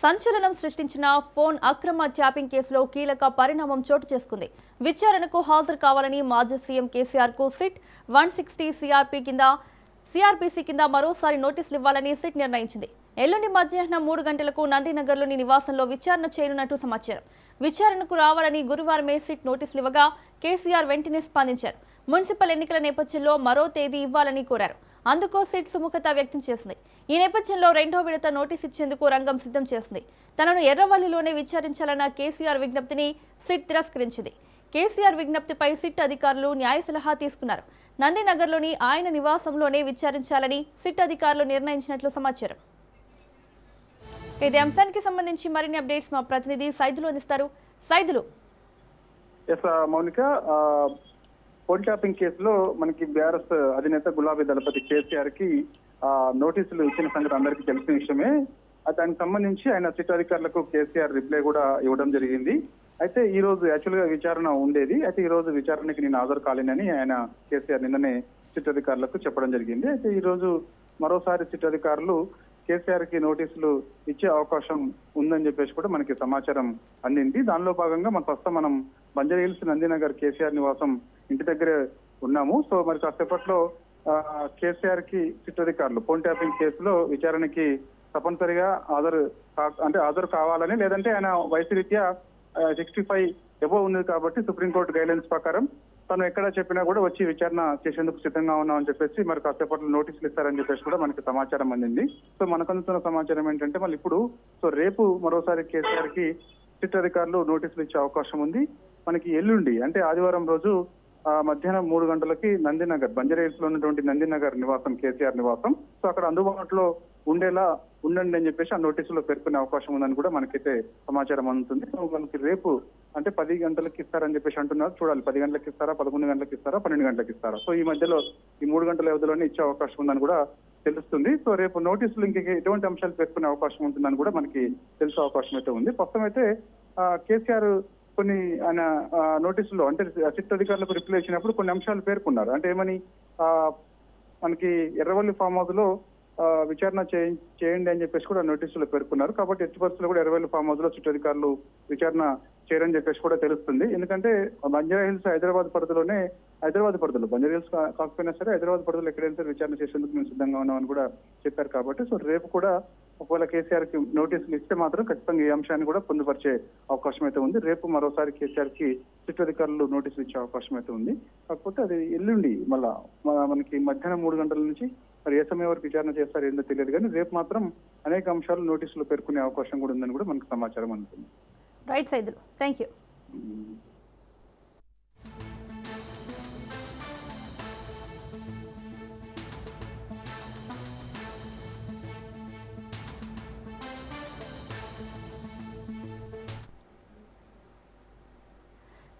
సంచలనం సృష్టించిన ఫోన్ అక్రమ ట్యాపింగ్ కేసులో కీలక పరిణామం చోటు చేసుకుంది. విచారణకు హాజరు కావాలని మాజీ సీఎం కేసీఆర్ కు సిట్ 160 సిఆర్పీసీ కింద మరోసారి నోటీసులు ఇవ్వాలని సిట్ నిర్ణయించింది. ఎల్లుండి మధ్యాహ్నం 3 గంటలకు నందినగర్లోని నివాసంలో విచారణ చేయనున్నట్టు సమాచారం. విచారణకు రావాలని గురువారమే సిట్ నోటీసులు ఇవ్వగా కేసీఆర్ వెంటనే స్పందించారు. మున్సిపల్ ఎన్నికల నేపథ్యంలో మరో తేదీ ఇవ్వాలని కోరారు. అందుకో సిట్ సుముఖత వ్యక్తం చేసింది. ఈ నేపథ్యంలో రెండో విడత నోటీసు ఇచ్చేందుకు రంగం సిద్ధం చేసింది. తనను ఎర్రవల్లిలోనే విచారించాలన్న కేసీఆర్ విజ్ఞప్తిని సిట్ తిరస్కరించింది. కేసీఆర్ విజ్ఞప్తిపై సిట్ అధికారులు న్యాయ సలహా తీసుకున్నారు. నందినగర్లోని ఆయన నివాసంలోనే విచారించాలని సిట్ అధికారులు నిర్ణయించినట్లు సమాచారం. ఇదే అంశానికి సంబంధించి మరిన్ని అప్డేట్స్ మా ప్రతినిధి సైదులు అందిస్తారు. సైదులు. మౌనిక, ఫోన్ ట్యాపింగ్ కేసులో మనకి బీఆర్ఎస్ అధినేత గులాబీ దళపతి కేసీఆర్ కి నోటీసులు ఇచ్చిన సంగతి అందరికీ తెలిసిన విషయమే. దానికి సంబంధించి ఆయన సిట్ అధికారులకు కేసీఆర్ రిప్లై కూడా ఇవ్వడం జరిగింది. అయితే ఈ రోజు యాక్చువల్ గా విచారణ ఉండేది. అయితే ఈ రోజు విచారణకి నేను హాజరు కాలేనని ఆయన కేసీఆర్ నిన్ననే సిట్ అధికారులకు చెప్పడం జరిగింది. అయితే ఈ రోజు మరోసారి సిట్ అధికారులు కేసీఆర్ కి నోటీసులు ఇచ్చే అవకాశం ఉందని చెప్పేసి కూడా మనకి సమాచారం అందింది. దానిలో భాగంగా మనం బంజారాహిల్స్ నందినగర్ కేసీఆర్ నివాసం ఇంటి దగ్గరే ఉన్నాము. సో మరి కాసేపట్లో కేసీఆర్ కి సిట్ అధికారులు ఫోన్ ట్యాపింగ్ కేసులో విచారణకి తప్పనిసరిగా హాజరు కావాలని, లేదంటే ఆయన వయసు రీత్యా 65 ఎబోవ్ ఉంది కాబట్టి సుప్రీంకోర్టు గైడ్లైన్స్ ప్రకారం తను ఎక్కడ చెప్పినా కూడా వచ్చి విచారణ చేసేందుకు సిద్ధంగా ఉన్నామని చెప్పేసి మరి కాసేపట్లో నోటీసులు ఇస్తారని చెప్పేసి కూడా మనకి సమాచారం అందింది. సో మనకు అందుతున్న సమాచారం ఏంటంటే మళ్ళీ ఇప్పుడు రేపు మరోసారి కేసీఆర్ కి సిట్ అధికారులు నోటీసులు ఇచ్చే అవకాశం ఉంది. మనకి ఎల్లుండి అంటే ఆదివారం రోజు మధ్యాహ్నం 3 గంటలకి నందినగర్ బంజారాహిల్స్ లో ఉన్నటువంటి నందినగర్ నివాసం కేసీఆర్ నివాసం, సో అక్కడ అందుబాటులో ఉండేలా ఉండండి అని చెప్పేసి ఆ నోటీసులో పేర్కొనే అవకాశం ఉందని కూడా మనకైతే సమాచారం అందుతుంది. సో మనకి రేపు అంటే 10 గంటలకు ఇస్తారని చెప్పేసి అంటున్నారు. చూడాలి 10 గంటలకు ఇస్తారా, 11 గంటలకు ఇస్తారా, 12 గంటలకు ఇస్తారా. సో ఈ మధ్యలో ఈ 3 గంటల వ్యవధిలోనే ఇచ్చే అవకాశం ఉందని కూడా తెలుస్తుంది. సో రేపు నోటీసులు ఇంక ఎటువంటి అంశాలు పేర్కొనే అవకాశం ఉంటుందని కూడా మనకి తెలిసే అవకాశం అయితే ఉంది. ప్రస్తుతం అయితే కేసీఆర్ కొన్ని ఆయన నోటీసుల్లో అంటే సిట్ అధికారులకు రిప్లై ఇచ్చినప్పుడు కొన్ని అంశాలు పేర్కొన్నారు. అంటే ఏమని, మనకి ఎర్రవల్లి ఫామ్ హౌస్ లో విచారణ చేయండి అని చెప్పేసి కూడా నోటీసులు పేర్కొన్నారు. కాబట్టి ఎట్టి పరిస్థితుల్లో కూడా ఎర్రవల్లి ఫామ్ హౌస్ లో సిట్ అధికారులు విచారణ చేయరని చెప్పేసి కూడా తెలుస్తుంది. ఎందుకంటే బంజారాహిల్స్ హైదరాబాద్ పరిధిలో బంజారాహిల్స్ కాకపోయినా సరే హైదరాబాద్ పరిధిలో ఎక్కడైనా సరే విచారణ చేసేందుకు మేము సిద్ధంగా ఉన్నామని కూడా చెప్పారు. కాబట్టి సో రేపు కూడా ఒకవేళ కేసీఆర్ కి నోటీసులు ఇస్తే మాత్రం ఖచ్చితంగా ఈ అంశాన్ని కూడా పొందుపరిచే అవకాశం అయితే ఉంది. రేపు మరోసారి కేసీఆర్ కి సిట్ అధికారులు నోటీసులు ఇచ్చే అవకాశం అయితే ఉంది. కాకపోతే అది ఎల్లుండి మళ్ళా మనకి మధ్యాహ్నం 3 గంటల నుంచి మరి ఏ సమయం వరకు విచారణ చేస్తారో ఏందో తెలియదు, కానీ రేపు మాత్రం అనేక అంశాలు నోటీసులు పేర్కొనే అవకాశం కూడా ఉందని కూడా మనకు సమాచారం అందుతుంది. Right Saidulu, thank you.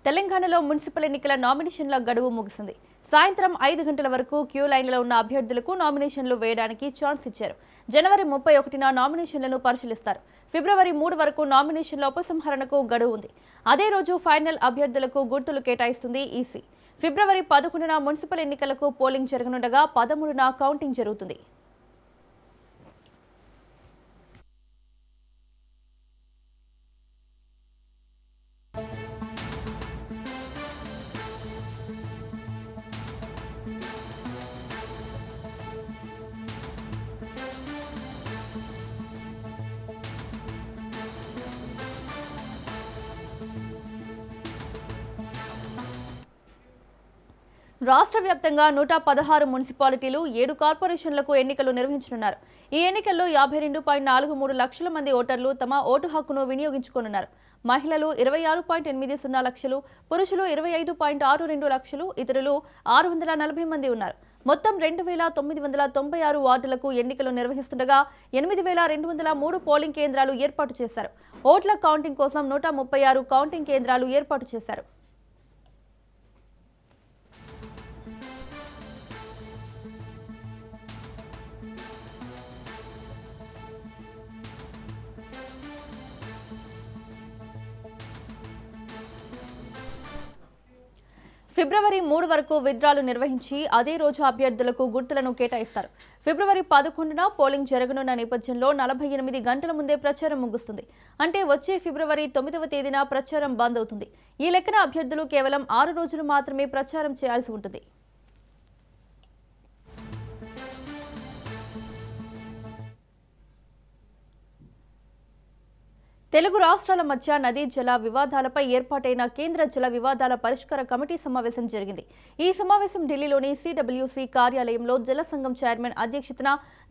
తెలంగాణలో మున్సిపల్ ఎన్నికల నామినేషన్ల గడువు ముగిసింది. సాయంత్రం 5 గంటల వరకు క్యూ లైన్లో ఉన్న అభ్యర్థులకు నామినేషన్లు వేయడానికి ఛాన్స్ ఇచ్చారు. జనవరి 31న నామినేషన్లను పరిశీలిస్తారు. ఫిబ్రవరి 3 వరకు నామినేషన్ల ఉపసంహరణకు గడువు ఉంది. అదే రోజు ఫైనల్ అభ్యర్థులకు గుర్తులు కేటాయిస్తుంది ఈసీ. ఫిబ్రవరి 11న మున్సిపల్ ఎన్నికలకు పోలింగ్ జరగనుండగా 13న కౌంటింగ్ జరుగుతుంది. రాష్ట్ర వ్యాప్తంగా 116 మున్సిపాలిటీలు 7 కార్పొరేషన్లకు ఎన్నికలు నిర్వహించనున్నారు. ఈ ఎన్నికల్లో 52.43 లక్షల మంది ఓటర్లు తమ ఓటు హక్కును వినియోగించుకోనున్నారు. మహిళలు 26.80 లక్షలు, పురుషులు 25.62 లక్షలు, ఇతరులు 640 మంది ఉన్నారు. మొత్తం 2,996 వార్డులకు ఎన్నికలు నిర్వహిస్తుండగా 8,203 పోలింగ్ కేంద్రాలు ఏర్పాటు చేశారు. ఓట్ల కౌంటింగ్ కోసం 136 కౌంటింగ్ కేంద్రాలు ఏర్పాటు చేశారు. ఫిబ్రవరి 3 వరకు విత్డ్రాలు నిర్వహించి అదే రోజు అభ్యర్థులకు గుర్తులను కేటాయిస్తారు. ఫిబ్రవరి 11న పోలింగ్ జరగనున్న నేపథ్యంలో 48 గంటల ముందే ప్రచారం ముగుస్తుంది. అంటే వచ్చే ఫిబ్రవరి 9వ తేదీన ప్రచారం బంద్ అవుతుంది. ఈ లెక్కన అభ్యర్థులు కేవలం 6 రోజులు మాత్రమే ప్రచారం చేయాల్సి ఉంటుంది. తెలుగు రాష్ట్రాల మధ్య నదీ జల వివాదాలపై ఏర్పాటైన కేంద్ర జల వివాదాల పరిష్కార కమిటీ సమావేశం జరిగింది. ఈ సమావేశం ఢిల్లీలోని సిడబ్ల్యూసి కార్యాలయంలో జల సంఘం చైర్మన్ అధ్యక్షతన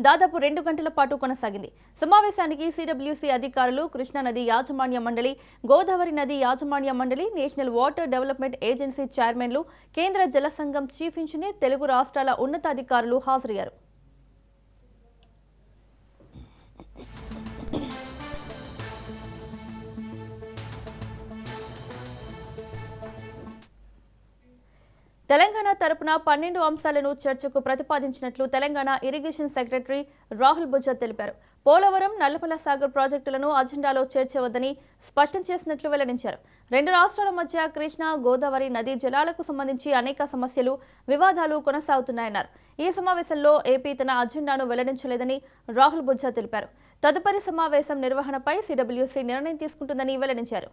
దాదాపు 2 గంటల పాటు కొనసాగింది. సమావేశానికి సిడబ్ల్యూసి అధికారులు, కృష్ణా నది యాజమాన్య మండలి, గోదావరి నది యాజమాన్య మండలి, నేషనల్ వాటర్ డెవలప్మెంట్ ఏజెన్సీ చైర్మన్లు, కేంద్ర జల సంఘం చీఫ్ ఇంజనీర్, తెలుగు రాష్ట్రాల ఉన్నతాధికారులు హాజరయ్యారు. తెలంగాణ తరపున 12 అంశాలను చర్చకు ప్రతిపాదించినట్లు తెలంగాణ ఇరిగేషన్ సెక్రటరీ రాహుల్ బుజ్జా తెలిపారు. పోలవరం, నల్లమల సాగర్ ప్రాజెక్టులను అజెండాలో చేర్చవద్దని స్పష్టం చేసినట్లు వెల్లడించారు. 2 రాష్ట్రాల మధ్య కృష్ణా, గోదావరి నదీ జలాలకు సంబంధించి అనేక సమస్యలు, వివాదాలు కొనసాగుతున్నాయన్నారు. ఈ సమావేశంలో ఏపీ తన అజెండాను వెల్లడించలేదని రాహుల్ బుజ్జా తెలిపారు. తదుపరి సమావేశం నిర్వహణపై సిడబ్ల్యూసీ నిర్ణయం తీసుకుంటుందని వెల్లడించారు.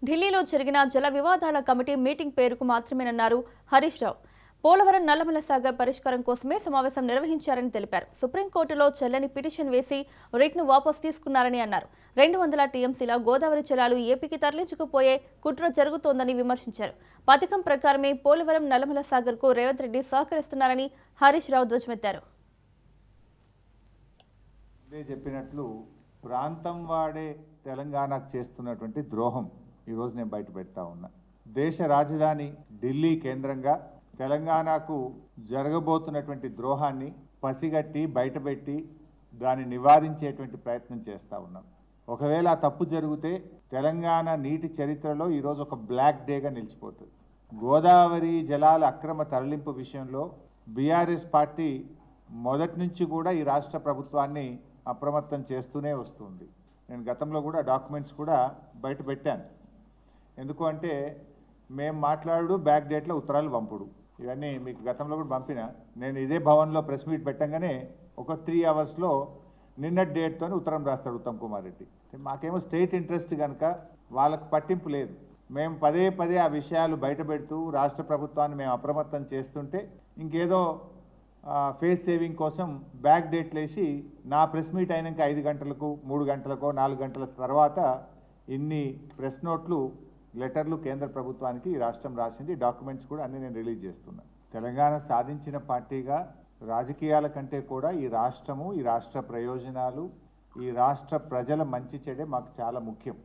ఢిల్లీలో జరిగిన జల వివాదాల కమిటీ మీటింగ్ పేరుకు మాత్రమేనన్నారు హరీష్ రావు. పోలవరం, నల్లమల సాగర్ పరిష్కారం కోసమే సమావేశం నిర్వహించారని తెలిపారు. సుప్రీంకోర్టులో చెల్లని పిటిషన్ వేసి రిట్ను వాపసు తీసుకున్నారని అన్నారు. 200 టీఎంసీల గోదావరి జలాలు ఏపీకి తరలించుకుపోయే కుట్ర జరుగుతోందని విమర్శించారు. పథకం ప్రకారమే పోలవరం, నల్లమల సాగర్కు రేవంత్ రెడ్డి సహకరిస్తున్నారని హరీష్ రావు ధ్వజమెత్తారు. చెప్పినట్లు ప్రాంతం వాడే తెలంగాణకు చేస్తున్నటువంటి ద్రోహం ఈరోజు నేను బయట పెడతా ఉన్నా. దేశ రాజధాని ఢిల్లీ కేంద్రంగా తెలంగాణకు జరగబోతున్నటువంటి ద్రోహాన్ని పసిగట్టి బయటపెట్టి దాన్ని నివారించేటువంటి ప్రయత్నం చేస్తూ ఉన్నాం. ఒకవేళ ఆ తప్పు జరిగితే తెలంగాణ నీటి చరిత్రలో ఈరోజు ఒక బ్లాక్ డేగా నిలిచిపోతుంది. గోదావరి జలాల అక్రమ తరలింపు విషయంలో బీఆర్ఎస్ పార్టీ మొదటి నుంచి కూడా ఈ రాష్ట్ర ప్రభుత్వాన్ని అప్రమత్తం చేస్తూనే వస్తుంది. నేను గతంలో కూడా డాక్యుమెంట్స్ కూడా బయట పెట్టాను. ఎందుకు అంటే మేము మాట్లాడు బ్యాక్ డేట్లో ఉత్తరాలు పంపుడు, ఇవన్నీ మీకు గతంలో కూడా పంపిన. నేను ఇదే భవన్లో ప్రెస్ మీట్ పెట్టంగానే ఒక 3 అవర్స్లో నిన్న డేట్తో ఉత్తరం రాస్తాడు ఉత్తమ్ కుమార్ రెడ్డి. మాకేమో స్టేట్ ఇంట్రెస్ట్ కనుక వాళ్ళకు పట్టింపు లేదు. మేము పదే పదే ఆ విషయాలు బయట పెడుతూ రాష్ట్ర ప్రభుత్వాన్ని మేము అప్రమత్తం చేస్తుంటే ఇంకేదో ఫేస్ సేవింగ్ కోసం బ్యాక్ డేట్లు వేసి నా ప్రెస్ మీట్ అయినాక 5 గంటలకు, 3 గంటలకో, 4 గంటల తర్వాత ఇన్ని ప్రెస్ నోట్లు, లెటర్లు కేంద్ర ప్రభుత్వానికి ఈ రాష్ట్రం రాసింది. డాక్యుమెంట్స్ కూడా అన్ని నేను రిలీజ్ చేస్తున్నా. తెలంగాణ సాధించిన పార్టీగా రాజకీయాల కంటే కూడా ఈ రాష్ట్రము, ఈ రాష్ట్ర ప్రయోజనాలు, ఈ రాష్ట్ర ప్రజల మంచి చెడే మాకు చాలా ముఖ్యం.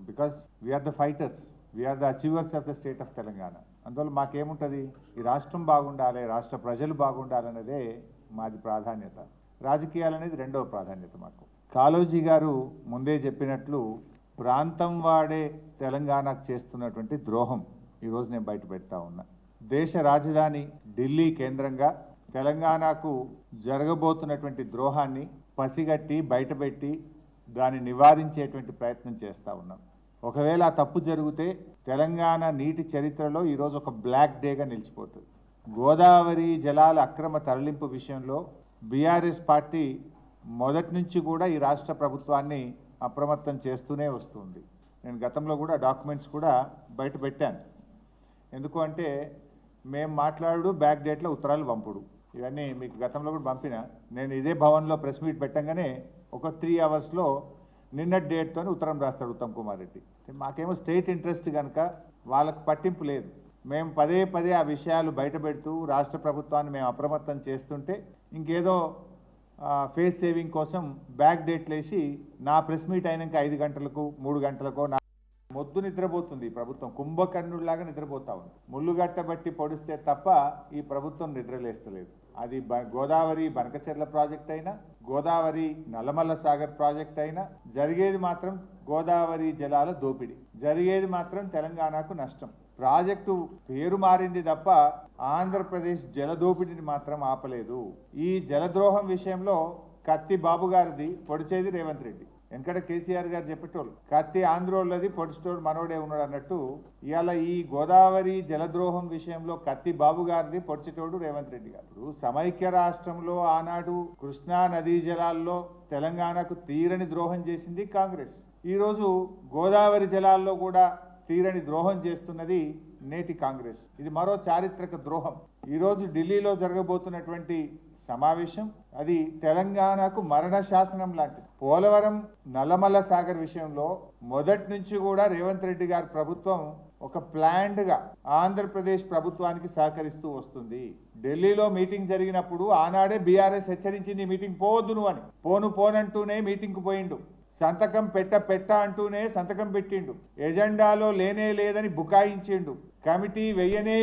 Because we are the fighters, we are the achievers of the state of Telangana. అందువల్ల మాకేముంటుంది, ఈ రాష్ట్రం బాగుండాలి, రాష్ట్ర ప్రజలు బాగుండాలనేదే మాది ప్రాధాన్యత. రాజకీయాలు అనేది 2వ ప్రాధాన్యత మాకు. కాళోజీ గారు ముందే చెప్పినట్లు ప్రాంతం వాడే తెలంగాణకు చేస్తున్నటువంటి ద్రోహం ఈరోజు నేను బయట పెడతా ఉన్నా. దేశ రాజధాని ఢిల్లీ కేంద్రంగా తెలంగాణకు జరగబోతున్నటువంటి ద్రోహాన్ని పసిగట్టి బయటపెట్టి దాన్ని నివారించేటువంటి ప్రయత్నం చేస్తూ ఉన్నాం. ఒకవేళ ఆ తప్పు జరిగితే తెలంగాణ నీటి చరిత్రలో ఈరోజు ఒక బ్లాక్ డేగా నిలిచిపోతుంది. గోదావరి జలాల అక్రమ తరలింపు విషయంలో బీఆర్ఎస్ పార్టీ మొదటి నుంచి కూడా ఈ రాష్ట్ర ప్రభుత్వాన్ని అప్రమత్తం చేస్తూనే వస్తుంది. నేను గతంలో కూడా డాక్యుమెంట్స్ కూడా బయట పెట్టాను. ఎందుకు అంటే మేము మాట్లాడు బ్యాక్ డేట్లో ఉత్తరాలు పంపుడు, ఇవన్నీ మీకు గతంలో కూడా పంపిన. నేను ఇదే భవన్లో ప్రెస్ మీట్ పెట్టంగానే ఒక 3 అవర్స్లో నిన్న డేట్తో ఉత్తరం రాస్తాడు ఉత్తమ్ కుమార్ రెడ్డి. మాకేమో స్టేట్ ఇంట్రెస్ట్ కనుక వాళ్ళకు పట్టింపు లేదు. మేము పదే పదే ఆ విషయాలు బయట పెడుతూ రాష్ట్ర ప్రభుత్వాన్ని మేము అప్రమత్తం చేస్తుంటే ఇంకేదో ఫేస్ సేవింగ్ కోసం బ్యాక్ డేట్లు వేసి నా ప్రెస్ మీట్ అయినాక 5 గంటలకు, 3 గంటలకో మొద్దు నిద్రపోతుంది ఈ ప్రభుత్వం. కుంభకర్ణుడిలాగా నిద్రపోతా ఉంది. ముళ్ళుగట్టబట్టి పొడిస్తే తప్ప ఈ ప్రభుత్వం నిద్రలేస్తలేదు. అది గోదావరి బనకచెర్ల ప్రాజెక్ట్ అయినా, గోదావరి నల్లమల్ల సాగర్ ప్రాజెక్ట్ అయినా జరిగేది మాత్రం గోదావరి జలాల దోపిడీ, జరిగేది మాత్రం తెలంగాణకు నష్టం. ప్రాజెక్టు పేరు మారింది తప్ప ఆంధ్రప్రదేశ్ జలదోపిడిని మాత్రం ఆపలేదు. ఈ జలద్రోహం విషయంలో కత్తి బాబు గారిది, పొడిచేది రేవంత్ రెడ్డి. వెంకట కేసీఆర్ గారు చెప్పేటోళ్ళు కత్తి ఆంధ్రోళ్ళది, పొడిచేటోడు మనోడే ఉన్నాడు అన్నట్టు ఇవాళ ఈ గోదావరి జలద్రోహం విషయంలో కత్తి బాబు గారిది, పొడిచేటోడు రేవంత్ రెడ్డి గారు. ఇప్పుడు సమైక్య రాష్ట్రంలో ఆనాడు కృష్ణా నదీ జలాల్లో తెలంగాణకు తీరని ద్రోహం చేసింది కాంగ్రెస్. ఈరోజు గోదావరి జలాల్లో కూడా తీరని ద్రోహం చేస్తున్నది నేటి కాంగ్రెస్. ఇది మరో చారిత్రక ద్రోహం. ఈరోజు ఢిల్లీలో జరగబోతున్నటువంటి సమావేశం అది తెలంగాణకు మరణ శాసనం లాంటిది. పోలవరం నల్లమల్ల సాగర్ విషయంలో మొదటి నుంచి కూడా రేవంత్ రెడ్డి గారి ప్రభుత్వం ఒక ప్లాన్డ్ గా ఆంధ్రప్రదేశ్ ప్రభుత్వానికి సహకరిస్తూ వస్తుంది. ఢిల్లీలో మీటింగ్ జరిగినప్పుడు ఆనాడే బీఆర్ఎస్ హెచ్చరించింది మీటింగ్ పోవద్దు నువ్వు అని. పోనంటూనే మీటింగ్ కు పోయిండు. సంతకం పెట్ట అంటూనే సంతకం పెట్టిండు. ఎజెండాలో లేనే లేదని బుకాయించిండు. కమిటీ వెయ్యనే.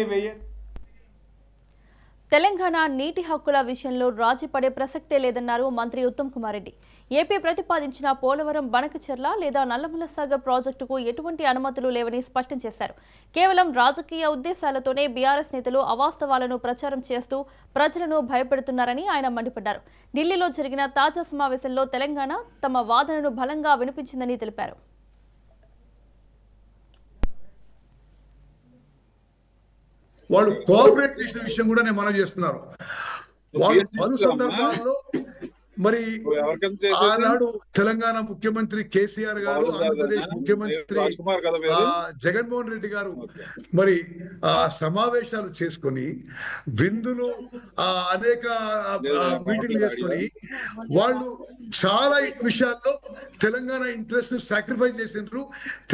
తెలంగాణ నీటి హక్కుల విషయంలో రాజీ పడే ప్రసక్తే లేదన్నారు మంత్రి ఉత్తమ్ కుమార్ రెడ్డి. ఏపీ ప్రతిపాదించిన పోలవరం బనకచెర్ల లేదా నల్లమల్ల సాగర్ ప్రాజెక్టుకు ఎటువంటి అనుమతులు లేవని స్పష్టం చేశారు. కేవలం రాజకీయ ఉద్దేశాలతోనే బీఆర్ఎస్ నేతలు అవాస్తవాలను ప్రచారం చేస్తూ ప్రజలను భయపెడుతున్నారని ఆయన మండిపడ్డారు. ఢిల్లీలో జరిగిన తాజా సమావేశంలో తెలంగాణ తమ వాదనను బలంగా వినిపించిందని తెలిపారు. వాళ్ళు కోఆపరేట్ చేసిన విషయం కూడా నేను మనం చేస్తున్నారు. వాళ్ళు పలు సందర్భాల్లో మరి ఆనాడు తెలంగాణ ముఖ్యమంత్రి కేసీఆర్ గారు, ఆంధ్రప్రదేశ్ ముఖ్యమంత్రి జగన్మోహన్ రెడ్డి గారు మరి సమావేశాలు చేసుకొని విందులు అనేక మీటింగ్లు చేసుకొని వాళ్ళు చాలా విషయాల్లో తెలంగాణ ఇంట్రెస్ట్ సాక్రిఫైస్ చేసినారు.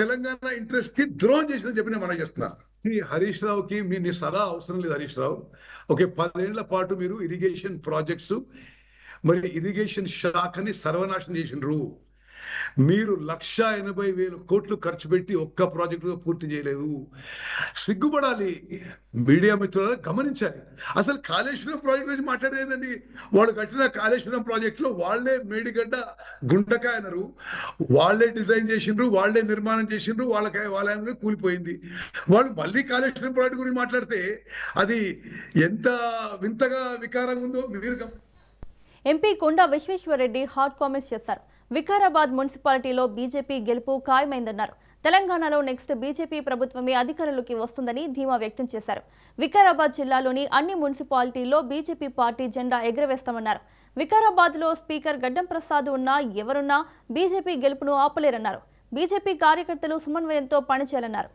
తెలంగాణ ఇంట్రెస్ట్ కి ద్రోహం చేసిన చెప్పి నేను మనం చేస్తున్నారు. ఈ హరీష్ రావుకి మీ సలహా అవసరం లేదు. హరీష్ రావు ఒక 10 ఏళ్ల పాటు మీరు ఇరిగేషన్ ప్రాజెక్ట్స్ మరి ఇరిగేషన్ శాఖని సర్వనాశనం చేసినారు. మీరు 1,80,000 కోట్లు ఖర్చు పెట్టి ఒక్క ప్రాజెక్టు పూర్తి చేయలేదు. సిగ్గుపడాలి. మీడియా మిత్రులను గమనించాలి. అసలు కాళేశ్వరం ప్రాజెక్ట్ గురించి మాట్లాడేదండి. వాళ్ళు కట్టిన కాళేశ్వరం ప్రాజెక్ట్ లో వాళ్లే మేడిగడ్డ గుండకాయ అన్నారు, వాళ్లే డిజైన్ చేసిండ్రు, వాళ్లే నిర్మాణం చేసిండ్రు, వాళ్ళ కూలిపోయింది. వాళ్ళు మళ్ళీ కాళేశ్వరం ప్రాజెక్ట్ గురించి మాట్లాడితే అది ఎంత వింతగా వికారంగా ఉందో మీరు. ఎంపీ కొండా విశ్వేశ్వరరెడ్డి హాట్ కామెంట్స్ చేశారు. వికారాబాద్ మున్సిపాలిటీలో బీజేపీ గెలుపు ఖాయమైందన్నారు. తెలంగాణలో నెక్స్ట్ బీజేపీ ప్రభుత్వమే అధికారంలోకి వస్తుందని ధీమా వ్యక్తం చేశారు. వికారాబాద్ జిల్లాలోని అన్ని మున్సిపాలిటీల్లో బీజేపీ పార్టీ జెండా ఎగురవేస్తామన్నారు. వికారాబాద్లో స్పీకర్ గడ్డం ప్రసాద్ ఉన్నా ఎవరున్నా బీజేపీ గెలుపును ఆపలేరన్నారు. బీజేపీ కార్యకర్తలు సమన్వయంతో పనిచేయాలన్నారు.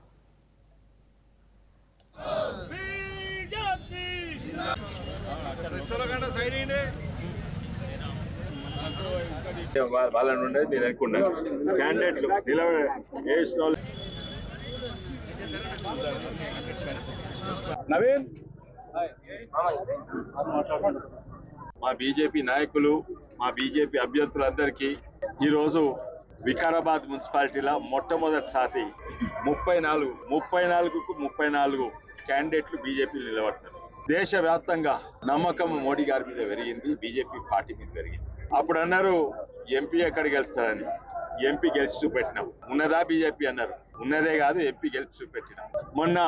వాళ్ళని ఉండేది మీరు అనుకున్నారు. క్యాండిడేట్లు నవీన్ మా బీజేపీ నాయకులు, మా బీజేపీ అభ్యర్థులందరికీ ఈరోజు వికారాబాద్ మున్సిపాలిటీలో మొట్టమొదటిసారి 34 క్యాండిడేట్లు బీజేపీ నిలబడతారు. దేశవ్యాప్తంగా నమ్మకం మోడీ గారి మీద పెరిగింది, బీజేపీ పార్టీ మీద పెరిగింది. అప్పుడు అన్నారు ఎంపీ ఎక్కడ గెలుస్తారని. ఎంపీ గెలిచి చూపెట్టినాం. ఉన్నదా బీజేపీ అన్నారు, ఉన్నదే కాదు ఎంపీ గెలిచి చూపెట్టినాం. మొన్న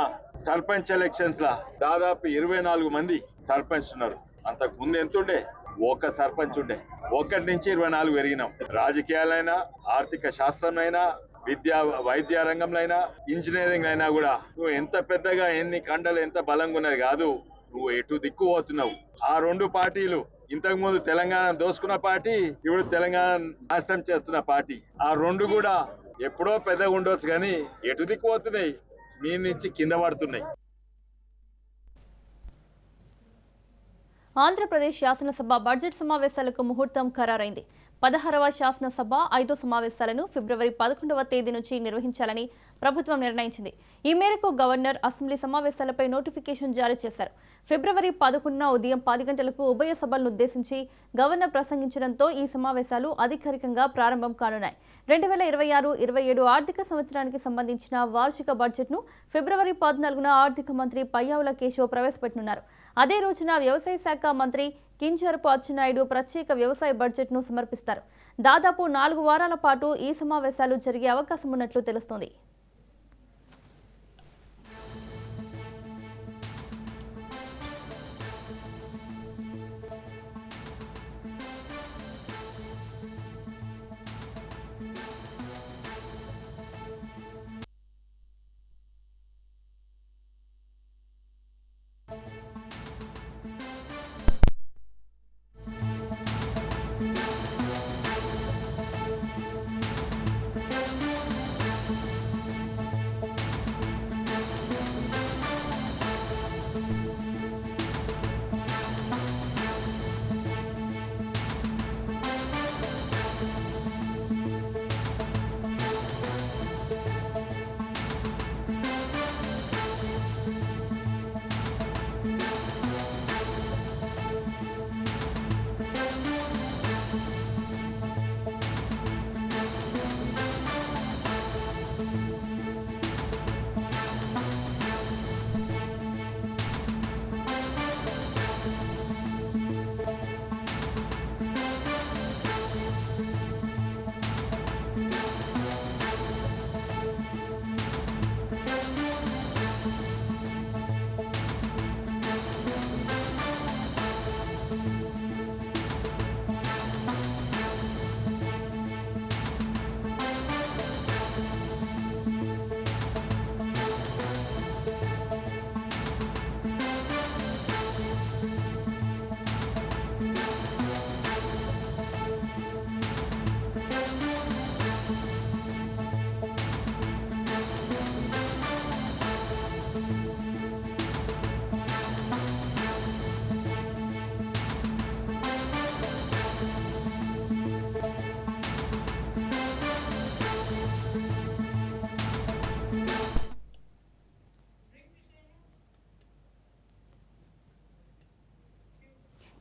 సర్పంచ్ ఎలక్షన్స్ లా దాదాపు 24 మంది సర్పంచ్ ఉన్నారు. అంతకు ముందు ఎంతుండే? ఒక సర్పంచ్ ఉండే. 1 నుంచి 24 పెరిగినాం. రాజకీయాలైనా, ఆర్థిక శాస్త్రంలో, వైద్య రంగంలో, ఇంజనీరింగ్ అయినా కూడా నువ్వు ఎంత పెద్దగా ఎన్ని కండలు ఎంత బలంగా ఉన్నది కాదు, నువ్వు ఎటు దిక్కు పోతున్నావు. ఆ 2 పార్టీలు ఇంతకు ముందు తెలంగాణ దోసుకున్న పార్టీ, ఇప్పుడు తెలంగాణ నాశనం చేస్తున్న పార్టీ. ఆ 2 కూడా ఎప్పుడో పెద్దగా ఉండొచ్చు కానీ ఎటు దిక్కు పోతున్నాయి, మీ నుంచి కింద పడుతున్నాయి. ఆంధ్రప్రదేశ్ శాసనసభ బడ్జెట్ సమావేశాలకు ముహూర్తం ఖరారైంది. 16వ శాసనసభ 5వ సమావేశాలను ఫిబ్రవరి 11వ తేదీ నుంచి నిర్వహించాలని ప్రభుత్వం నిర్ణయించింది. ఈ మేరకు గవర్నర్ అసెంబ్లీ సమావేశాలపై నోటిఫికేషన్ జారీ చేశారు. ఫిబ్రవరి 11న ఉదయం 10 గంటలకు ఉభయ సభలను ఉద్దేశించి గవర్నర్ ప్రసంగించడంతో ఈ సమావేశాలు అధికారికంగా ప్రారంభం కానున్నాయి. 2026-27 ఆర్థిక సంవత్సరానికి సంబంధించిన వార్షిక బడ్జెట్ను ఫిబ్రవరి 14న ఆర్థిక మంత్రి పయ్యావుల కేశవ్ ప్రవేశపెట్టనున్నారు. అదే రోజున వ్యవసాయ శాఖ మంత్రి కింజరపు అచ్చెన్నాయుడు ప్రత్యేక వ్యవసాయ బడ్జెట్ను సమర్పిస్తారు. దాదాపు 4 వారాల పాటు ఈ సమావేశాలు జరిగే అవకాశం ఉన్నట్లు తెలుస్తోంది.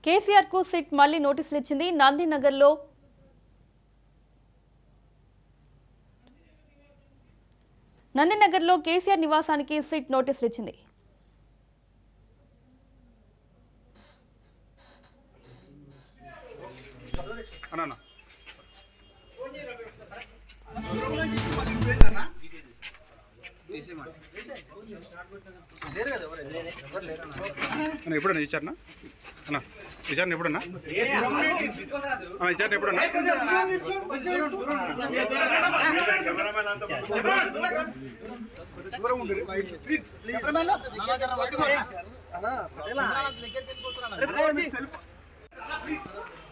కేసీఆర్ కు సిట్ మళ్లీ నోటీసులు ఇచ్చింది. నందినగర్లో కేసీఆర్ నివాసానికి సిట్ నోటీసులు ఇచ్చింది. ఎప్పుడన్నా ఇచ్చారనా అన్న విచారణ ఎప్పుడన్నా విచారణ ఎప్పుడన్నా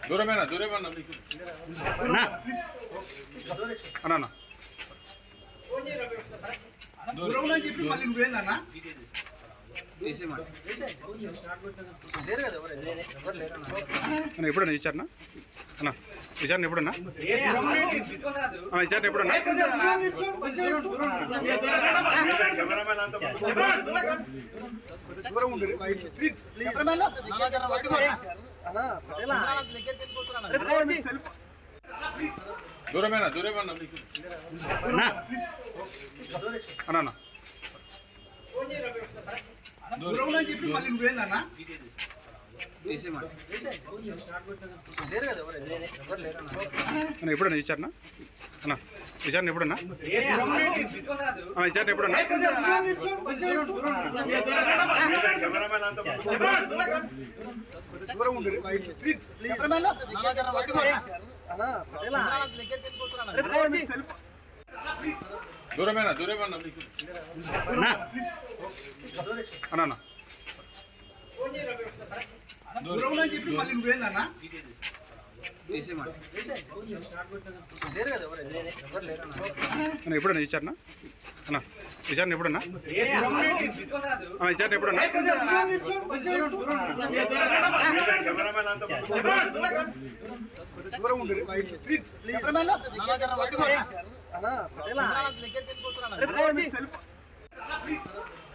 దూరమేనా దూరమేనా అన్నా ఎప్పుడన్నా ఇచ్చారనా అన్న విచారణ ఎప్పుడన్నా విచారణ ఎప్పుడన్నా దూరమేనా దూరమేనా అన్నా ఎప్పుడన్నా ఇచ్చారనా అన్న విచారణ ఎప్పుడన్నా విచారణ ఎప్పుడన్నా దూరమేనా దూరమేనా అన్నా ఎప్పుడన్నా ఇచ్చారనా అన్న విచారణ ఎప్పుడన్నా విచారణ ఎప్పుడన్నా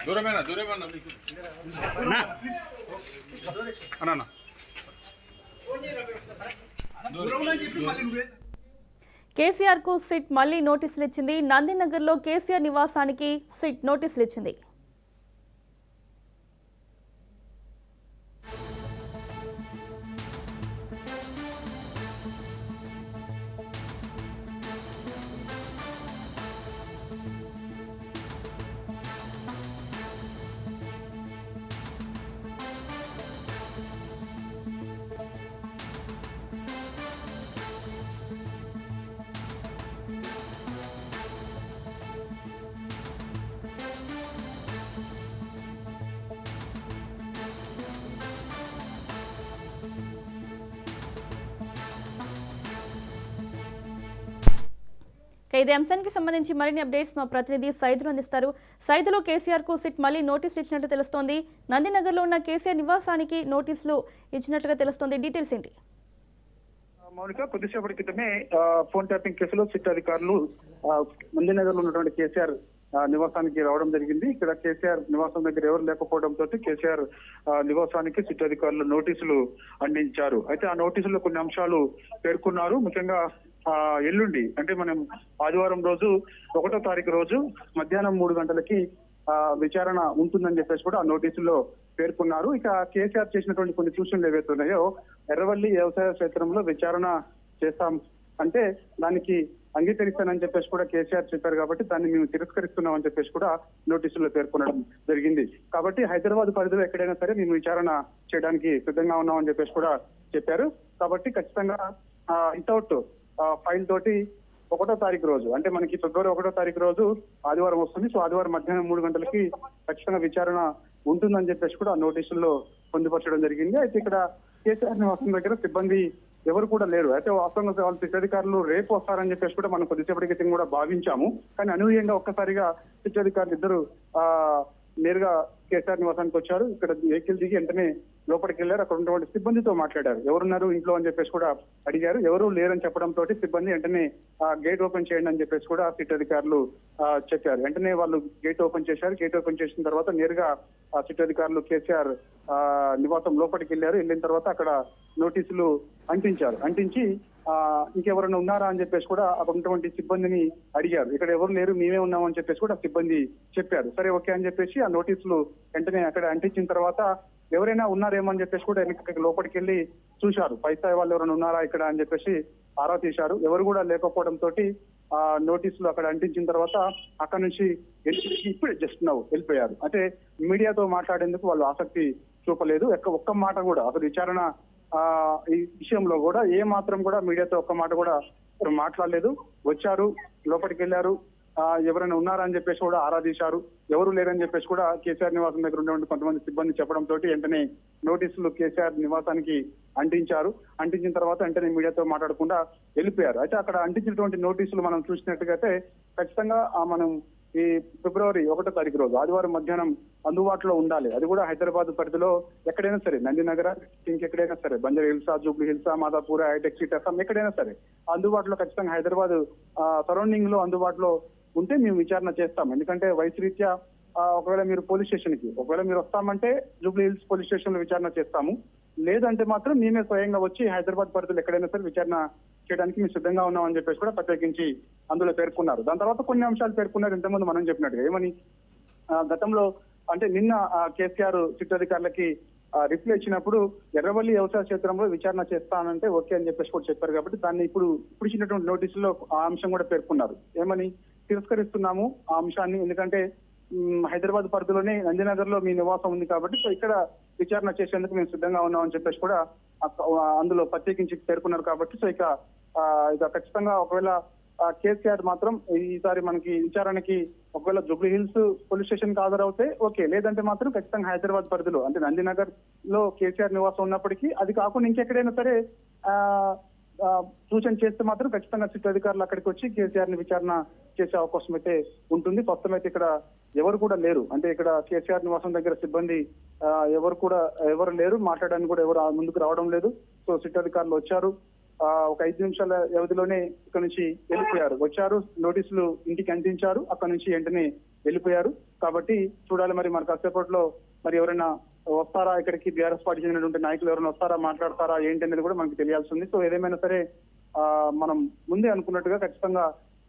దూరమేనా దూరమేనా అన్నా కేసీఆర్ కు సిట్ మళ్లీ నోటీసులు ఇచ్చింది. నందినగర్లో కేసీఆర్ నివాసానికి సిట్ నోటీసులు ఇచ్చింది. ఇదే అంశానికి సంబంధించి మరిన్ని అప్డేట్స్ మా ప్రతినిధి సైదులు అందిస్తారు. సైదులు, కేసీఆర్ కు సిట్ మళ్లీ నోటీసులు ఇచ్చినట్టు తెలుస్తోంది. నందినగర్లో ఉన్న కేసీఆర్ నివాసానికి నోటీసులు ఇచ్చినట్లుగా తెలుస్తోంది. డీటెయిల్స్ ఏంటి? మౌనిక, కొద్దిసేపటి క్రితమే ఫోన్ ట్యాపింగ్ కేసులో సిట్ అధికారులు నందినగర్ లో ఉన్నటువంటి కేసీఆర్ నివాసానికి రావడం జరిగింది. ఇక్కడ కేసీఆర్ నివాసం దగ్గర ఎవరు లేకపోవడంతో కేసీఆర్ నివాసానికి సిట్ అధికారులు నోటీసులు అందించారు. అయితే ఆ నోటీసుల్లో కొన్ని అంశాలు పేర్కొన్నారు. ముఖ్యంగా ఎల్లుండి అంటే మనం ఆదివారం రోజు 1వ తారీఖు రోజు మధ్యాహ్నం 3 గంటలకి విచారణ ఉంటుందని చెప్పేసి కూడా ఆ నోటీసుల్లో పేర్కొన్నారు. ఇక కేసీఆర్ చేసినటువంటి కొన్ని సూచనలు ఏవైతే ఉన్నాయో, ఎర్రవల్లి వ్యవసాయ క్షేత్రంలో విచారణ చేస్తాం అంటే దానికి అంగీకరిస్తానని చెప్పేసి కూడా కేసీఆర్ చెప్పారు. కాబట్టి దాన్ని మేము తిరస్కరిస్తున్నాం అని చెప్పేసి కూడా నోటీసుల్లో పేర్కొనడం జరిగింది. కాబట్టి హైదరాబాద్ పరిధిలో ఎక్కడైనా సరే మేము విచారణ చేయడానికి సిద్ధంగా ఉన్నామని చెప్పేసి కూడా చెప్పారు. కాబట్టి ఖచ్చితంగా వితౌట్ ఫైల్ తోటి 1వ తారీఖు రోజు అంటే మనకి ఫిబ్రవరి 1వ తారీఖు రోజు ఆదివారం వస్తుంది. సో ఆదివారం మధ్యాహ్నం 3 గంటలకి ఖచ్చితంగా విచారణ ఉంటుందని చెప్పేసి కూడా నోటీసుల్లో పొందుపరచడం జరిగింది. అయితే ఇక్కడ కేసీఆర్ నివాసం దగ్గర సిబ్బంది ఎవరు కూడా లేరు. అయితే వాస్తవంగా వాళ్ళ సిట్ అధికారులు రేపు వస్తారని చెప్పేసి కూడా మనం కొద్దిసేపటి క్రితం కూడా భావించాము. కానీ అనూహ్యంగా ఒక్కసారిగా సిట్ అధికారులు ఇద్దరు నేరుగా కేసీఆర్ నివాసానికి వచ్చారు. ఇక్కడ వెహికల్ దిగి వెంటనే లోపలికి వెళ్ళారు. అక్కడ ఉన్నటువంటి సిబ్బందితో మాట్లాడారు. ఎవరున్నారు ఇంట్లో అని చెప్పేసి కూడా అడిగారు. ఎవరు లేరని చెప్పడంతో సిబ్బంది వెంటనే గేట్ ఓపెన్ చేయండి అని చెప్పేసి కూడా సిట్ అధికారులు చెప్పారు. వెంటనే వాళ్ళు గేట్ ఓపెన్ చేశారు. గేట్ ఓపెన్ చేసిన తర్వాత నేరుగా సిట్ అధికారులు కేసీఆర్ నివాసం లోపలికి వెళ్ళారు. వెళ్ళిన తర్వాత అక్కడ నోటీసులు అంటించారు. అంటించి ఇంకెవరైనా ఉన్నారా అని చెప్పేసి కూడా అక్కడ ఉన్నటువంటి సిబ్బందిని అడిగారు. ఇక్కడ ఎవరు లేరు, మేమే ఉన్నామని చెప్పేసి కూడా సిబ్బంది చెప్పారు. సరే ఓకే అని చెప్పేసి ఆ నోటీసులు వెంటనే అక్కడ అంటించిన తర్వాత ఎవరైనా ఉన్నారేమో అని చెప్పేసి కూడా వెనక్కి లోపలికి వెళ్ళి చూశారు. పై స్థాయి వాళ్ళు ఎవరైనా ఉన్నారా ఇక్కడ అని చెప్పేసి ఆరా తీశారు. ఎవరు కూడా లేకపోవడంతో ఆ నోటీసులు అక్కడ అంటించిన తర్వాత అక్కడ నుంచి ఇప్పుడే జస్ట్ నవ్వు వెళ్ళిపోయారు. అంటే మీడియాతో మాట్లాడేందుకు వాళ్ళు ఆసక్తి చూపలేదు. ఒక్క మాట కూడా అసలు విచారణ ఈ విషయంలో కూడా ఏ మాత్రం కూడా మీడియాతో ఒక్క మాట కూడా మాట్లాడలేదు. వచ్చారు, లోపలికి వెళ్ళారు, ఎవరైనా ఉన్నారా అని చెప్పేసి కూడా ఆరాధించారు. ఎవరు లేరని చెప్పేసి కూడా కేసీఆర్ నివాసం దగ్గర ఉన్నటువంటి కొంతమంది సిబ్బంది చెప్పడంతో వెంటనే నోటీసులు కేసీఆర్ నివాసానికి అంటించారు. అంటించిన తర్వాత వెంటనే మీడియాతో మాట్లాడకుండా వెళ్ళిపోయారు. అయితే అక్కడ అంటించినటువంటి నోటీసులు మనం చూసినట్టుగా అయితే ఖచ్చితంగా మనం ఈ ఫిబ్రవరి 1వ తారీఖు రోజు ఆదివారం మధ్యాహ్నం అందుబాటులో ఉండాలి. అది కూడా హైదరాబాద్ పరిధిలో ఎక్కడైనా సరే, నందినగర్ ఇంకెక్కడైనా సరే, బంజారా హిల్సా, జూబ్లీ హిల్సా, మాదాపూర్, హైటెక్ సిటీ, అస్సాం ఎక్కడైనా సరే అందుబాటులో ఖచ్చితంగా హైదరాబాద్ సరౌండింగ్ లో అందుబాటులో ఉంటే మేము విచారణ చేస్తాం. ఎందుకంటే వయసు రీత్యా ఒకవేళ మీరు పోలీస్ స్టేషన్ కి ఒకవేళ మీరు వస్తామంటే జూబ్లీ హిల్స్ పోలీస్ స్టేషన్ లో విచారణ చేస్తాము. లేదంటే మాత్రం మేమే స్వయంగా వచ్చి హైదరాబాద్ పరిధిలో ఎక్కడైనా సరే విచారణ చేయడానికి మేము సిద్ధంగా ఉన్నామని చెప్పేసి కూడా ప్రత్యేకించి అందులో పేర్కొన్నారు. దాని తర్వాత కొన్ని అంశాలు పేర్కొన్నారు. ఇంతకుముందు మనం చెప్పినట్టుగా ఏమని గతంలో అంటే నిన్న కేసీఆర్ సిట్ అధికారులకి రిప్లై ఇచ్చినప్పుడు ఎర్రవల్లి వ్యవసాయ క్షేత్రంలో విచారణ చేస్తానంటే ఓకే అని చెప్పేసి కూడా చెప్పారు. కాబట్టి దాన్ని ఇప్పుడు ఇచ్చినటువంటి నోటీసులో ఆ అంశం కూడా పేర్కొన్నారు. ఏమని తిరస్కరిస్తున్నాము ఆ అంశాన్ని, ఎందుకంటే హైదరాబాద్ పరిధిలోనే నందినగర్ లో మీ నివాసం ఉంది కాబట్టి సో ఇక్కడ విచారణ చేసేందుకు మేము సిద్ధంగా ఉన్నామని చెప్పేసి కూడా అందులో ప్రత్యేకించి పేర్కొన్నారు. కాబట్టి సో ఇక ఖచ్చితంగా ఒకవేళ కేసీఆర్ మాత్రం ఈసారి మనకి విచారణకి ఒకవేళ జూబ్లీ హిల్స్ పోలీస్ స్టేషన్ కి హాజరవుతే ఓకే, లేదంటే మాత్రం ఖచ్చితంగా హైదరాబాద్ పరిధిలో అంటే నందినగర్ లో కేసీఆర్ నివాసం ఉన్నప్పటికీ అది కాకుండా ఇంకెక్కడైనా సరే సూచన చేస్తే మాత్రం ఖచ్చితంగా సిట్ అధికారులు అక్కడికి వచ్చి కేసీఆర్ ని విచారణ చేసే అవకాశం అయితే ఉంటుంది. ప్రస్తుతం అయితే ఇక్కడ ఎవరు కూడా లేరు. అంటే ఇక్కడ కేసీఆర్ నివాసం దగ్గర సిబ్బంది ఎవరు లేరు, మాట్లాడడానికి కూడా ఎవరు ముందుకు రావడం లేదు. సో సిట్ అధికారులు వచ్చారు, ఒక 5 నిమిషాల వ్యవధిలోనే ఇక్కడ నుంచి వెళ్ళిపోయారు. వచ్చారు, నోటీసులు ఇంటికి అందించారు, అక్కడ నుంచి వెంటనే వెళ్ళిపోయారు. కాబట్టి చూడాలి మరి కాసేపట్లో మరి ఎవరైనా వస్తారా, ఇక్కడికి బీఆర్ఎస్ పార్టీ చెందినటువంటి నాయకులు ఎవరైనా వస్తారా, మాట్లాడతారా ఏంటి అనేది కూడా మనకు తెలియాల్సి ఉంది. సో ఏదేమైనా సరే మనం ముందే అనుకున్నట్టుగా ఖచ్చితంగా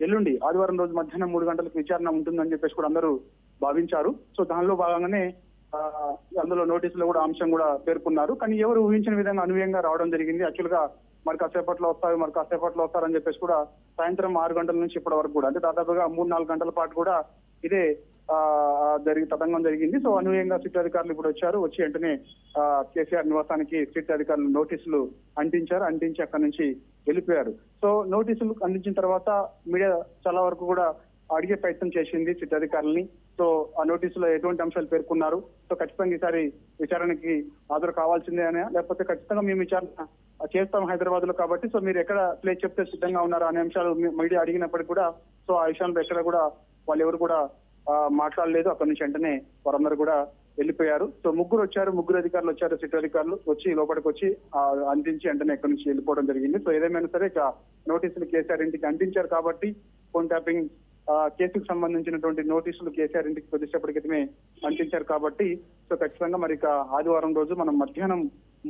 ఎల్లుండి ఆదివారం రోజు మధ్యాహ్నం 3 గంటలకు విచారణ ఉంటుందని చెప్పేసి కూడా అందరూ భావించారు. సో దానిలో భాగంగానే అందులో నోటీసులో కూడా అంశం కూడా పేర్కొన్నారు. కానీ ఎవరు ఊహించిన విధంగా అనూహ్యంగా రావడం జరిగింది. యాక్చువల్ గా మరి కాసేపట్లో వస్తారని చెప్పేసి కూడా సాయంత్రం 6 గంటల నుంచి ఇప్పటి వరకు కూడా అంటే దాదాపుగా 3-4 గంటల పాటు కూడా ఇదే తతంగం జరిగింది. సో అనూహ్యంగా సిట్ అధికారులు ఇప్పుడు వచ్చారు. వచ్చి వెంటనే కేసీఆర్ నివాసానికి సిట్ అధికారులు నోటీసులు అంటించి అక్కడి నుంచి వెళ్ళిపోయారు. సో నోటీసులు అందించిన తర్వాత మీడియా చాలా వరకు కూడా అడిగే ప్రయత్నం చేసింది సిట్ అధికారులని. సో ఆ నోటీసులో ఎటువంటి అంశాలు పేర్కొన్నారు, సో ఖచ్చితంగా ఈసారి విచారణకి హాజరు కావాల్సిందే అనే, లేకపోతే ఖచ్చితంగా మేము విచారణ చేస్తాం హైదరాబాద్ లో కాబట్టి సో మీరు ఎక్కడ ప్లేస్ చెప్తే సిద్ధంగా ఉన్నారా అనే అంశాలు మీడియా అడిగినప్పటికీ కూడా సో ఆ విషయంలో ఎక్కడ కూడా వాళ్ళు ఎవరు కూడా మాట్లాడలేదు. అక్కడి నుంచి వెంటనే వారందరూ కూడా వెళ్ళిపోయారు. సో ముగ్గురు అధికారులు వచ్చారు. సిట్ అధికారులు వచ్చి లోపలికి వచ్చి అందించి వెంటనే ఎక్కడి నుంచి వెళ్ళిపోవడం జరిగింది. సో ఏదేమైనా సరే ఇక నోటీసులు కేసీఆర్ ఇంటికి అందించారు కాబట్టి ఫోన్ ట్యాపింగ్ కేసుకు సంబంధించినటువంటి నోటీసులు కేసీఆర్ ఇంటికి కొద్దిసేపటి క్రితమే అందించారు కాబట్టి సో ఖచ్చితంగా మరి ఇక ఆదివారం రోజు మనం మధ్యాహ్నం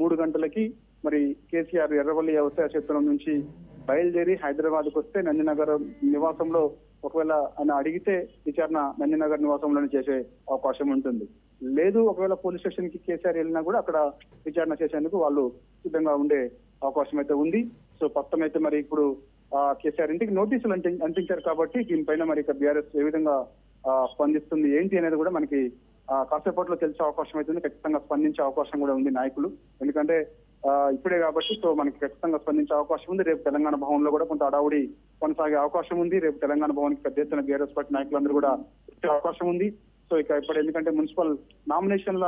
3 గంటలకి మరి కేసీఆర్ ఎర్రవల్లి వ్యవసాయ క్షేత్రం నుంచి బయలుదేరి హైదరాబాద్ కు వస్తే నందినగర్ నివాసంలో ఒకవేళ ఆయన అడిగితే విచారణ నందినగర్ నివాసంలోనే చేసే అవకాశం ఉంటుంది. లేదు ఒకవేళ పోలీస్ స్టేషన్ కి కేసీఆర్ వెళ్ళినా కూడా అక్కడ విచారణ చేసేందుకు వాళ్ళు సిద్ధంగా ఉండే అవకాశం అయితే ఉంది. సో ప్రస్తుతం అయితే మరి ఇప్పుడు కేసీఆర్ ఇంటికి నోటీసులు అంటించారు కాబట్టి దీనిపైన మరి ఇక బీఆర్ఎస్ ఏ విధంగా స్పందిస్తుంది ఏంటి అనేది కూడా మనకి కాసేపట్లో తెలిసే అవకాశం అయితే ఖచ్చితంగా స్పందించే అవకాశం కూడా ఉంది నాయకులు. ఎందుకంటే ఇప్పుడే కాబట్టి సో మనకి ఖచ్చితంగా స్పందించే అవకాశం ఉంది. రేపు తెలంగాణ భవన్ లో కూడా కొంత అడావుడి కొనసాగే అవకాశం ఉంది. రేపు తెలంగాణ భవన్ కి పెద్ద ఎత్తున బీఆర్ఎస్ పార్టీ నాయకులందరూ కూడా వచ్చే అవకాశం ఉంది. సో ఇక ఇప్పుడు ఎందుకంటే మున్సిపల్ నామినేషన్ల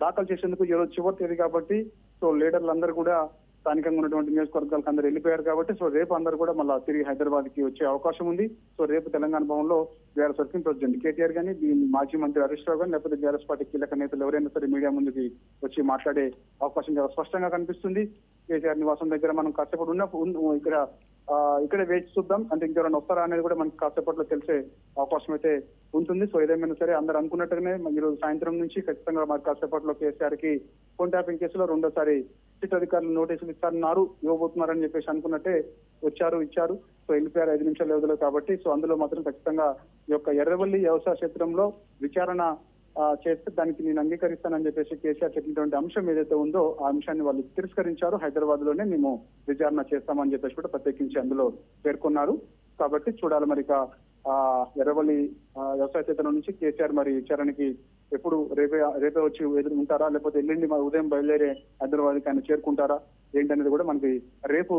దాఖలు చేసేందుకు ఈరోజు చివరి తేదీ కాబట్టి సో లీడర్లందరూ కూడా స్థానికంగా ఉన్నటువంటి నియోజకవర్గాలకు అందరూ వెళ్ళిపోయారు కాబట్టి సో రేపు అందరూ కూడా మళ్ళీ తిరిగి హైదరాబాద్ కి వచ్చే అవకాశం ఉంది. సో రేపు తెలంగాణ భవన్లో బీఆర్ఎస్ వర్కింగ్ ప్రెసిడెంట్ కేటీఆర్ గానీ మాజీ మంత్రి హరీష్ రావు కానీ లేకపోతే బీఆర్ఎస్ పార్టీ కీలక నేతలు ఎవరైనా సరే మీడియా ముందుకి వచ్చి మాట్లాడే అవకాశం చాలా స్పష్టంగా కనిపిస్తుంది. కేసీఆర్ నివాసం దగ్గర మనం కాసేపటి ఇక్కడే వేచి చూద్దాం, అంటే ఇంకెవరైనా వస్తారా అనేది కూడా మనకి కాసేపట్లో తెలిసే అవకాశం అయితే ఉంటుంది. సో ఏదేమైనా సరే అందరూ అనుకున్నట్టుగానే ఈరోజు సాయంత్రం నుంచి ఖచ్చితంగా మరి కాసేపట్లో కేసీఆర్ కి ఫోన్ ట్యాపింగ్ కేసులో రెండోసారి సిట్ అధికారులు నోటీసులు ఇవ్వబోతున్నారని చెప్పేసి అనుకున్నట్టే ఇచ్చారు. సో వెళ్ళిపోయారు 5 నిమిషాల వ్యవధిలో కాబట్టి. సో అందులో మాత్రం ఖచ్చితంగా ఈ యొక్క ఎర్రవల్లి వ్యవసాయ క్షేత్రంలో విచారణ చేస్తే దానికి నేను అంగీకరిస్తానని చెప్పేసి కేసీఆర్ చెప్పినటువంటి అంశం ఏదైతే ఉందో ఆ అంశాన్ని వాళ్ళు తిరస్కరించారు. హైదరాబాద్ లోనే మేము విచారణ చేస్తామని చెప్పేసి కూడా ప్రత్యేకించి అందులో పేర్కొన్నారు. కాబట్టి చూడాలి మరి ఎర్రవల్లి వ్యవసాయ క్షేత్రం నుంచి కేసీఆర్ మరి విచారణకి ఎప్పుడు రేపే వచ్చి ఎదురు ఉంటారా, లేకపోతే ఎల్లుండి ఉదయం బయలుదేరే హైదరాబాద్కి ఆయన చేరుకుంటారా ఏంటనేది కూడా మనకి రేపు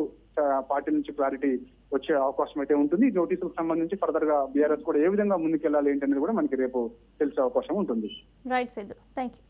పార్టీ నుంచి క్లారిటీ వచ్చే అవకాశం అయితే ఉంటుంది. నోటీసులకు సంబంధించి ఫర్దర్ గా బీఆర్ఎస్ కూడా ఏ విధంగా ముందుకెళ్లాలి ఏంటనేది కూడా మనకి రేపు తెలిసే అవకాశం ఉంటుంది. రైట్ సేదు, థ్యాంక్ యూ.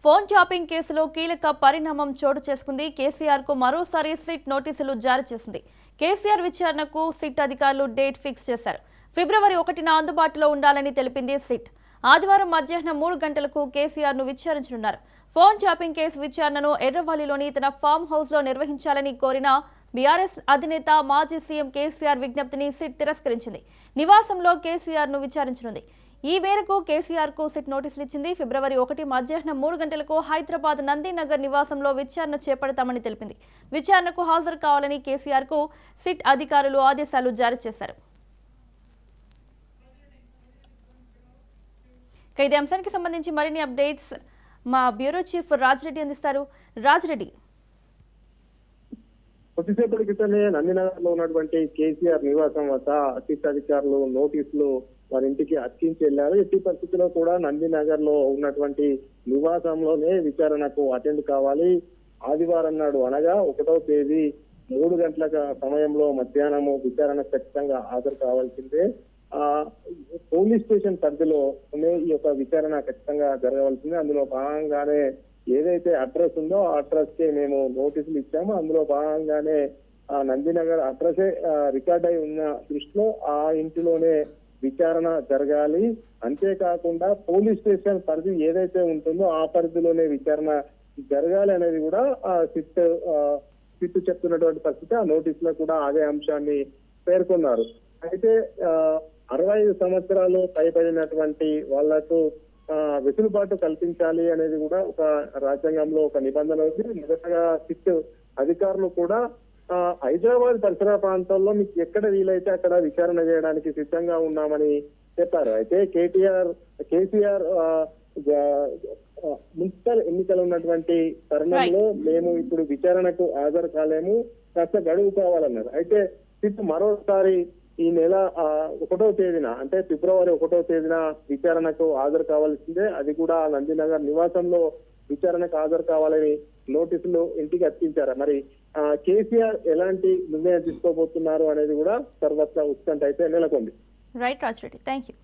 ఫోన్ ట్యాపింగ్ కేసులో కీలక పరిణామం చోటు చేసుకుంది. కేసీఆర్ కు మరోసారి సిట్ నోటీసులు జారీ చేసింది. కేసీఆర్ విచారణకు సిట్ అధికారులు డేట్ ఫిక్స్ చేశారు. ఫిబ్రవరి 1న అందుబాటులో ఉండాలని తెలిపింది సిట్. ఆదివారం మధ్యాహ్నం 3 గంటలకు కేసీఆర్ ను విచారించనున్నారు. ఫోన్ ట్యాపింగ్ కేసు విచారణను ఎర్రవల్లిలోని తన ఫామ్ హౌస్ లో నిర్వహించాలని కోరిన బీఆర్ఎస్ అధినేత మాజీ సీఎం కేసీఆర్ విజ్ఞప్తిని సిట్ తిరస్కరించింది. నివాసంలో కేసీఆర్ ను విచారించనుంది. ఈ మేరకు కేసీఆర్ కు సిట్ నోటీసులు ఇచ్చింది. ఫిబ్రవరి 1 మధ్యాహ్నం 3 గంటలకు హైదరాబాద్ నందీనగర్ నివాసంలో విచారణ చేపడతామని తెలిపింది. విచారణకు హాజరు కావాలని కేసీఆర్ కు సిట్ అధికారులు ఆదేశాలు జారీ చేశారు. ఇదే అంశానికి సంబంధించి మరిన్ని అప్డేట్స్ మా బ్యూరో చీఫ్ రాజిరెడ్డి అందిస్తారు. రాజిరెడ్డి, కొద్దిసేపటి క్రితమే నందినగర్ లో ఉన్నటువంటి కేసీఆర్ నివాసం వద్ద సిట్ అధికారులు నోటీసులు వారి ఇంటికి అతికించి వెళ్లారు. ఎట్టి పరిస్థితుల్లో కూడా నందినగర్ లో ఉన్నటువంటి నివాసంలోనే విచారణకు అటెండ్ కావాలి. ఆదివారం నాడు అనగా 1వ తేదీ 3 గంటల సమయంలో మధ్యాహ్నము విచారణ ఖచ్చితంగా హాజరు కావాల్సిందే. పోలీస్ స్టేషన్ పరిధిలోనే ఈ యొక్క విచారణ ఖచ్చితంగా జరగవలసిందే. అందులో భాగంగానే ఏదైతే అడ్రస్ ఉందో ఆ అడ్రస్ కే మేము నోటీసులు ఇచ్చాము. అందులో భాగంగానే నందినగర్ అడ్రసే రికార్డ్ అయి ఉన్న దృష్టిలో ఆ ఇంటిలోనే విచారణ జరగాలి. అంతేకాకుండా పోలీస్ స్టేషన్ పరిధి ఏదైతే ఉంటుందో ఆ పరిధిలోనే విచారణ జరగాలి అనేది కూడా సిట్ చెప్తున్నటువంటి పరిస్థితి. ఆ నోటీసులో కూడా అదే అంశాన్ని పేర్కొన్నారు. అయితే 65 సంవత్సరాలు పైబడినటువంటి వాళ్లకు వెసులుబాటు కల్పించాలి అనేది కూడా ఒక రాజ్యాంగంలో ఒక నిబంధన ఉంది. మొదటగా సిట్ అధికారులు కూడా హైదరాబాద్ పరిసర ప్రాంతాల్లో మీకు ఎక్కడ వీలైతే అక్కడ విచారణ చేయడానికి సిద్ధంగా ఉన్నామని చెప్పారు. అయితే కేసీఆర్ మున్సిపల్ ఎన్నికలు ఉన్నటువంటి తరుణంలో మేము ఇప్పుడు విచారణకు హాజరు కాలేము, కాస్త గడువు కావాలన్నారు. అయితే సిట్ మరోసారి ఈ నెల 1వ తేదీన అంటే ఫిబ్రవరి 1వ తేదీన విచారణకు హాజరు కావాల్సిందే. అది కూడా నందినగర్ నివాసంలో విచారణకు హాజరు కావాలని నోటీసులు ఇంటికి అతికించారు. మరి కేసీఆర్ ఎలాంటి నిర్ణయం తీసుకోబోతున్నారు అనేది కూడా సర్వత్రా ఉత్కంఠ అయితే నెలకొంది. Right Rajireddy, thank you.